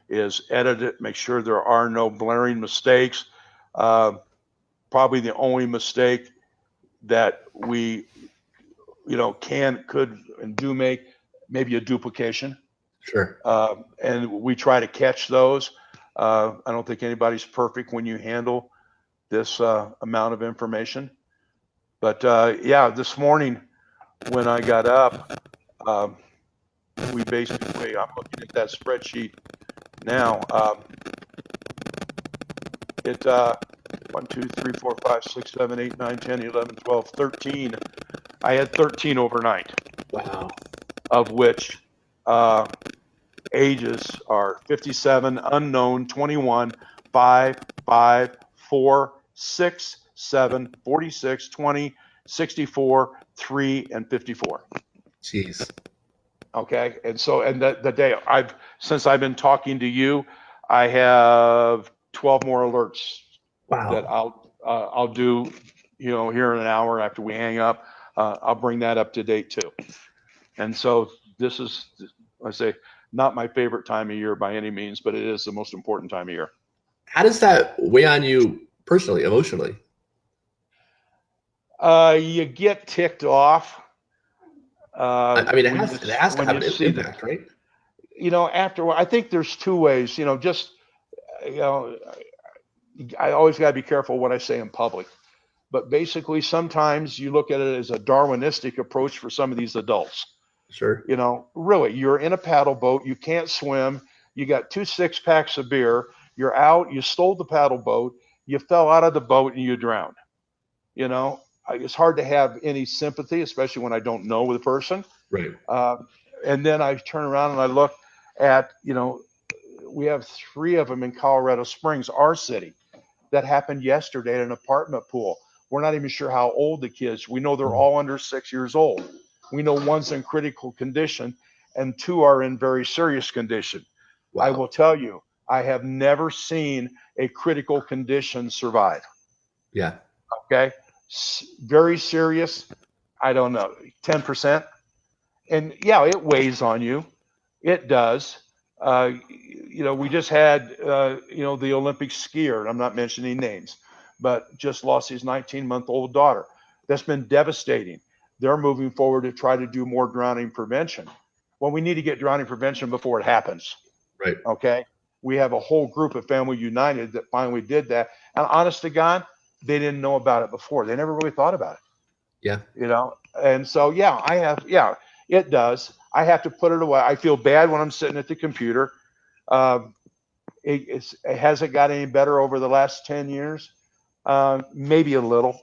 is edit it, make sure there are no blaring mistakes. Probably the only mistake that we, could and do make, maybe a duplication. Sure. And we try to catch those. I don't think anybody's perfect when you handle this amount of information. But this morning when I got up, we basically, I'm looking at that spreadsheet now. It 1, 2, 3, 4, 5, 6, 7, 8, 9, 10, 11, 12, 13. I had 13 overnight. Wow. Of which ages are 57, unknown, 21, 5, 5, 4, 6, 7, 46, 20, 64, 3, and 54. Jeez. Okay, and so the day since I've been talking to you, I have 12 more alerts. Wow. That I'll do, here in an hour after we hang up. I'll bring that up to date too. And so this is, I say, not my favorite time of year by any means, but it is the most important time of year. How does that weigh on you personally, emotionally? You get ticked off. I mean, it has to have an impact, right? After I think there's two ways. I always got to be careful what I say in public. But basically, sometimes you look at it as a Darwinistic approach for some of these adults. Sure. Really, you're in a paddle boat. You can't swim. You got 2 6-packs of beer. You're out. You stole the paddle boat. You fell out of the boat and you drowned. It's hard to have any sympathy, especially when I don't know the person. Right. Uh, and then I turn around and I look at, we have 3 of them in Colorado Springs, our city, that happened yesterday at an apartment pool. We're not even sure how old the kids. We know they're all under 6 years old. We know one's in critical condition and 2 are in very serious condition. Wow. I will tell you, I have never seen a critical condition survive. Yeah. Okay. Very serious. I don't know, 10%. And yeah, it weighs on you. It does. We just had, the Olympic skier, and I'm not mentioning names, but just lost his 19-month-old daughter. That's been devastating. They're moving forward to try to do more drowning prevention. Well, we need to get drowning prevention before it happens. Right. Okay. We have a whole group of Family United that finally did that. And honest to God, they didn't know about it before. They never really thought about it. Yeah. And so, it does. I have to put it away. I feel bad when I'm sitting at the computer. It hasn't got any better over the last 10 years. Maybe a little,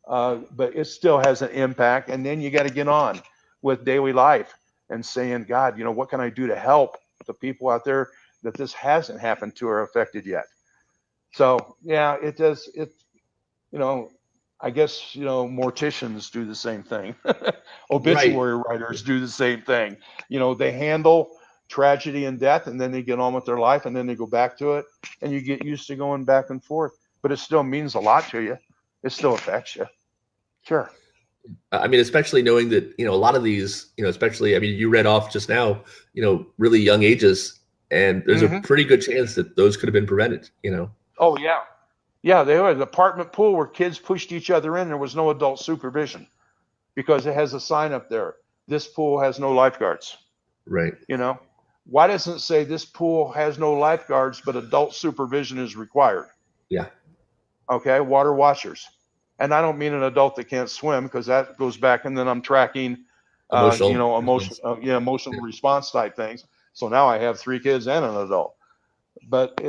but it still has an impact. And then you got to get on with daily life and saying, God, what can I do to help the people out there that this hasn't happened to or affected yet? So, yeah, it does. I guess, morticians do the same thing. Obituary writers do the same thing. They handle tragedy and death, and then they get on with their life, and then they go back to it, and you get used to going back and forth. But it still means a lot to you. It still affects you. Sure. I mean, especially knowing that, a lot of these, especially, I mean, you read off just now, really young ages, and there's a pretty good chance that those could have been prevented, Oh, yeah. Yeah, they were an apartment pool where kids pushed each other in. There was no adult supervision because it has a sign up there. This pool has no lifeguards. Right. Why doesn't it say this pool has no lifeguards, but adult supervision is required? Yeah. Okay, water watchers. And I don't mean an adult that can't swim, because that goes back, and then I'm tracking, emotional response type things. So now I have 3 kids and an adult. But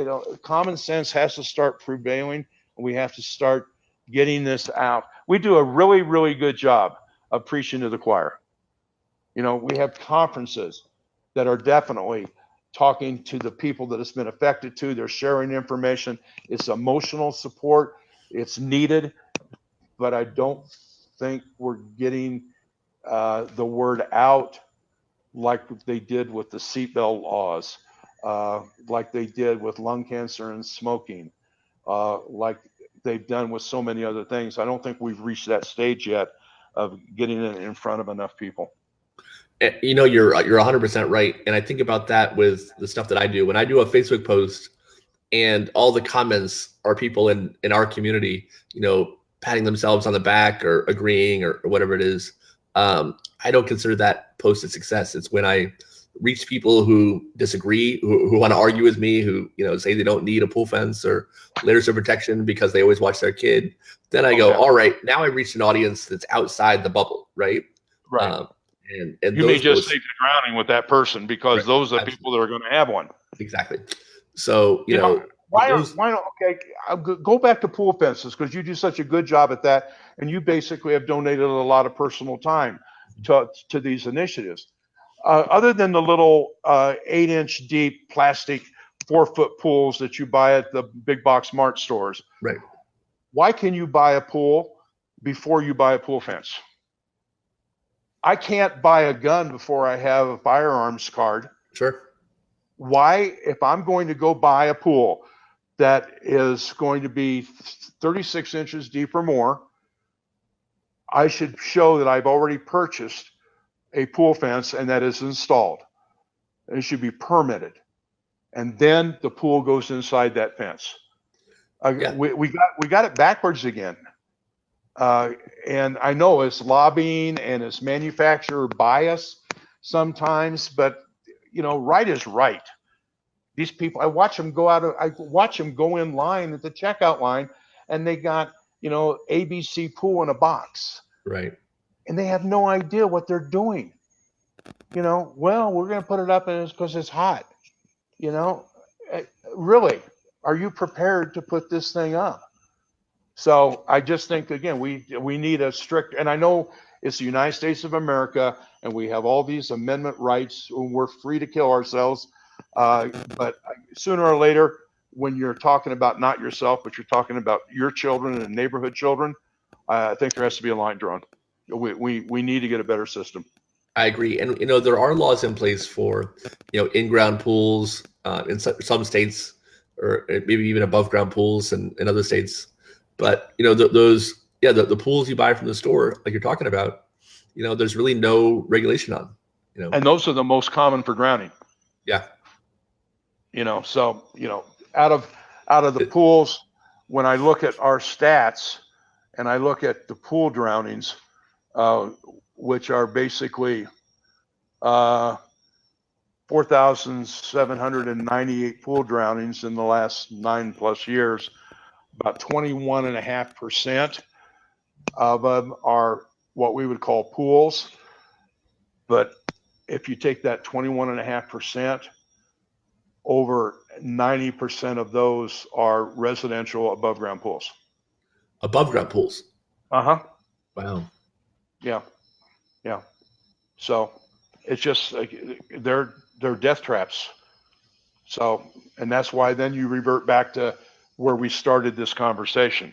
common sense has to start prevailing. We have to start getting this out. We do a really, really good job of preaching to the choir. We have conferences that are definitely talking to the people that it's been affected to. They're sharing information. It's emotional support. It's needed, but I don't think we're getting the word out like they did with the seatbelt laws. Like they did with lung cancer and smoking, like they've done with so many other things. I don't think we've reached that stage yet of getting it in front of enough people. You're 100% right. And I think about that with the stuff that I do. When I do a Facebook post and all the comments are people in our community, patting themselves on the back or agreeing or whatever it is, I don't consider that post a success. It's when I reach people who disagree, who want to argue with me, who say they don't need a pool fence or layers of protection because they always watch their kid. Then I go, all right, now I reached an audience that's outside the bubble, right? Right. And you may just save you drowning with that person, because those are the people that are going to have one. Exactly. So why don't go back to pool fences, because you do such a good job at that, and you basically have donated a lot of personal time to these initiatives. Other than the little 8-inch deep plastic 4-foot pools that you buy at the big box mart stores, right? Why can you buy a pool before you buy a pool fence? I can't buy a gun before I have a firearms card. Sure. Why, if I'm going to go buy a pool that is going to be 36 inches deep or more, I should show that I've already purchased a pool fence and that is installed. It should be permitted. And then the pool goes inside that fence. We got it backwards again. And I know it's lobbying and it's manufacturer bias sometimes, but right is right. These people, I watch them go in line at the checkout line, and they got, ABC pool in a box. Right. And they have no idea what they're doing. Well, we're going to put it up and it's because it's hot. You know, Eh, really, are you prepared to put this thing up? So I just think again, we need a strict, and I know it's the United States of America, and we have all these amendment rights, and we're free to kill ourselves. But sooner or later, when you're talking about not yourself, but you're talking about your children and neighborhood children, I think there has to be a line drawn. We need to get a better system. I agree, and there are laws in place for in-ground pools in some states, or maybe even above-ground pools in other states. But those the pools you buy from the store, like you're talking about, there's really no regulation on. And those are the most common for drowning. Yeah. So out of the pools, when I look at our stats and I look at the pool drownings, which are basically 4,798 pool drownings in the last 9+ years. About 21.5% of them are what we would call pools. But if you take that 21.5%, over 90% of those are residential above ground pools. Above ground pools. Uh-huh. Wow. Yeah. So it's just they're death traps. So, and that's why then you revert back to where we started this conversation.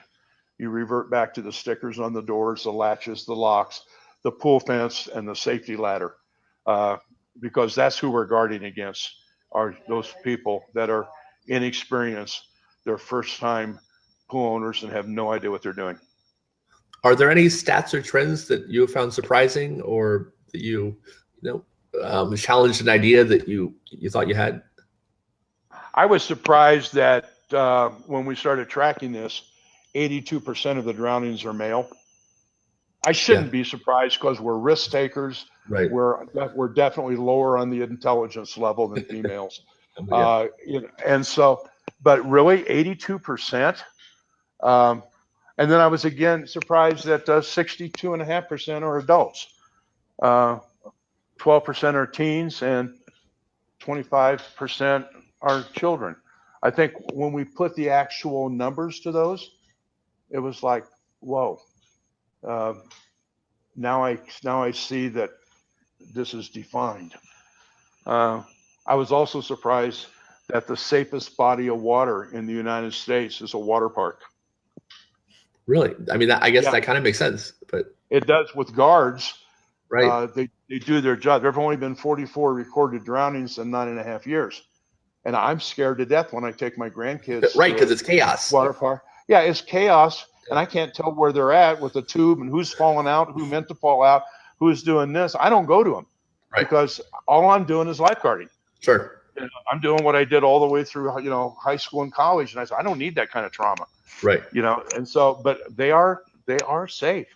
You revert back to the stickers on the doors, the latches, the locks, the pool fence, and the safety ladder, because that's who we're guarding against, are those people that are inexperienced, they're first time pool owners and have no idea what they're doing. Are there any stats or trends that you have found surprising, or that challenged an idea that you thought you had? I was surprised that when we started tracking this, 82% of the drownings are male. I shouldn't be surprised because we're risk takers. Right. We're definitely lower on the intelligence level than females. Yeah. And so, but really 82%. And then I was again surprised that 62.5% are adults. 12% are teens and 25% are children. I think when we put the actual numbers to those, it was like, whoa. Now I see that this is defined. I was also surprised that the safest body of water in the United States is a water park. Really? I mean, I guess that kind of makes sense, but it does with guards. Right. They do their job. There have only been 44 recorded drownings in 9.5 years. And I'm scared to death when I take my grandkids. Right, because it's chaos. Water park. Yeah, it's chaos. And I can't tell where they're at with the tube and who's falling out, who meant to fall out, who's doing this. I don't go to them because all I'm doing is lifeguarding. Sure. I'm doing what I did all the way through, high school and college. And I said, I don't need that kind of trauma. Right. And so, but they are safe.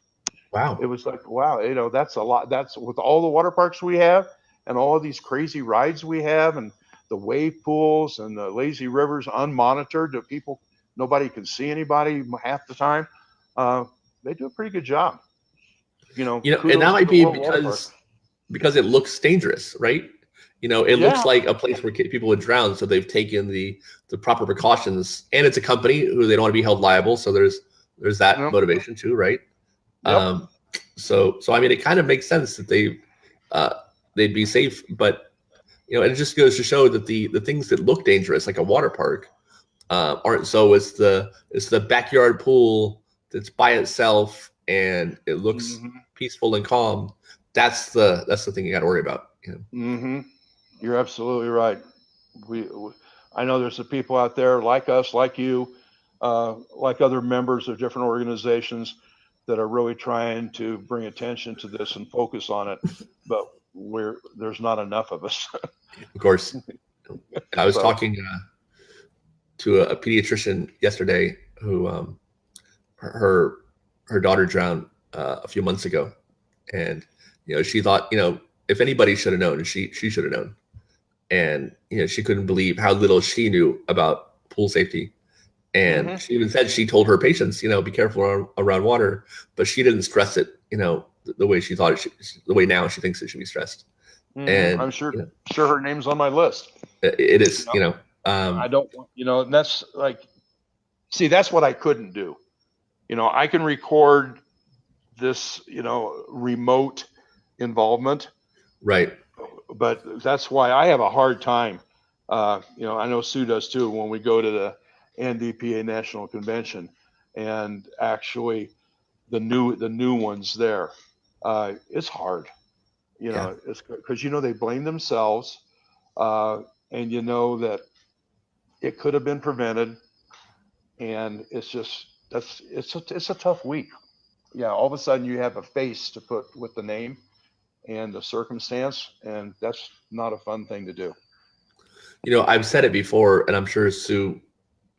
Wow. It was like, wow, that's a lot. That's with all the water parks we have and all of these crazy rides we have and the wave pools and the lazy rivers unmonitored that nobody can see anybody half the time. They do a pretty good job. And that might be because it looks dangerous, right? It looks like a place where people would drown, so they've taken the proper precautions, and it's a company who they don't want to be held liable, so there's that motivation too, right? Yep. So I mean, it kind of makes sense that they'd be safe, but and it just goes to show that the things that look dangerous, like a water park, aren't so. It's the backyard pool that's by itself and it looks peaceful and calm. That's the thing you got to worry about. You're absolutely right. I know there's some people out there like us, like you, like other members of different organizations that are really trying to bring attention to this and focus on it, but there's not enough of us. Of course. I was talking to a pediatrician yesterday who her daughter drowned a few months ago, and she thought if anybody should have known, she should have known, and she couldn't believe how little she knew about pool safety. And she even said she told her patients, be careful around water, but she didn't stress it, the way she thought the way now she thinks it should be stressed. I'm And sure her name's on my list. it is, I don't want, and that's like, see, that's what I couldn't do. I can record this, remote involvement, right. but that's why I have a hard time. I know Sue does too, when we go to the NDPA National Convention and actually the new ones there. It's hard, Yeah. it's because, they blame themselves, and that it could have been prevented. And it's just, it's a tough week. Yeah. All of a sudden you have a face to put with the name and the circumstance, and that's not a fun thing to do. I've said it before, and I'm sure Sue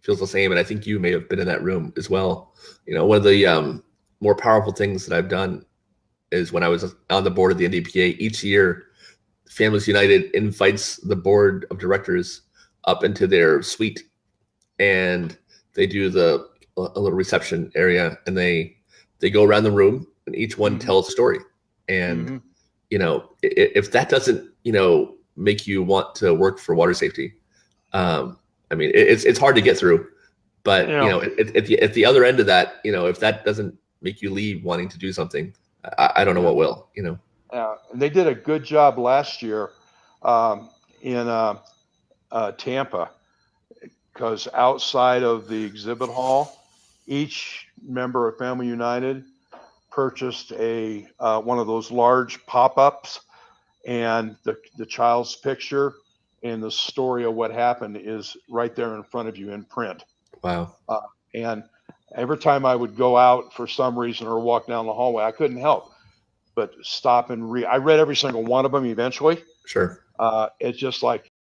feels the same, and I think you may have been in that room as well. One of the more powerful things that I've done is when I was on the board of the NDPA. Each year, Families United invites the board of directors up into their suite, and they do a little reception area, and they go around the room, and each one tells a story. And if that doesn't make you want to work for water safety, I mean, it's hard to get through. But at the other end of that, if that doesn't make you leave wanting to do something, I don't know what will. And they did a good job last year in Tampa, because outside of the exhibit hall, each member of Family United purchased a one of those large pop-ups, and the child's picture and the story of what happened is right there in front of you in print. Wow. And every time I would go out for some reason or walk down the hallway, I couldn't help but stop and read. I read every single one of them eventually. Sure. It's just like,